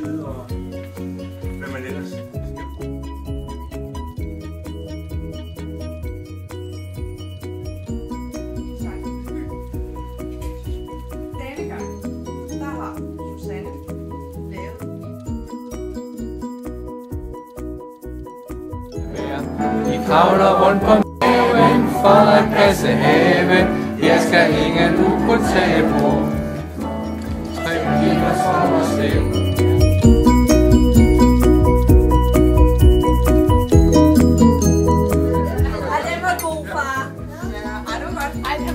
side, og hvad man ellers skal. Denne gang, der har Susanne lavet I kravler rundt på maven for at passe haven. Jeg skal ingen ukrudt tage på. 3 timer sommerslev. Ej, den var god, far. Ja, ej, det var godt. Ej, det var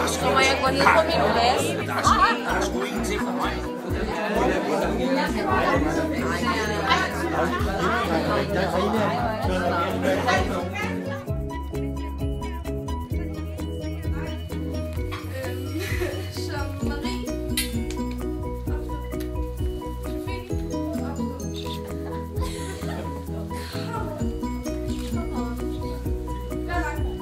Så må jeg gå ned på min plads. Der er sgu ingenting for mig. som Marie.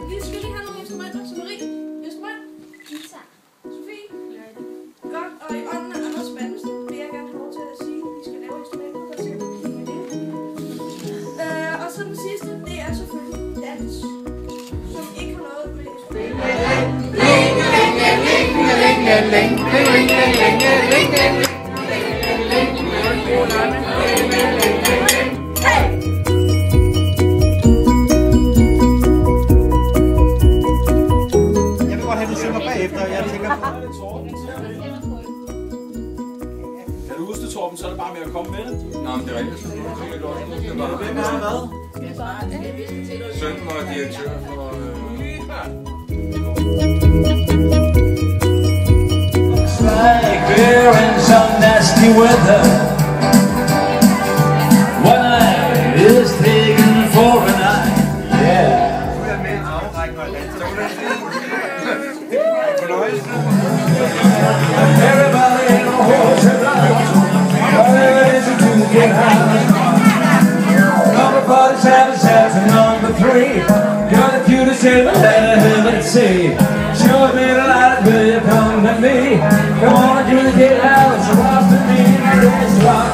Vi skal lige have nogle instrumenter. Så Marie, instrument. Guitar. Sofie. Godt, og i ånden af Anders Vandsen vil jeg gerne have lov til at sige, at vi skal lave instrumenter, der ser på det. Og så den sidste, det er selvfølgelig dans, som ikke har noget med Jeg vil godt have, at du synger bagefter, jeg tænker på. Kan du huske det, Torben, så er det bare med at komme med det. Nå, men det er rigtigt. Hvem er hvad? Sønnen var direktør for... Like we're in some nasty weather. One night is taken for a night. Yeah. Everybody in the hotel is to get high. Number 47, number 3. You're the cutest in heaven, see. Sure me the light, will you come to me? Come on, you get out, so rock with me, let's rock.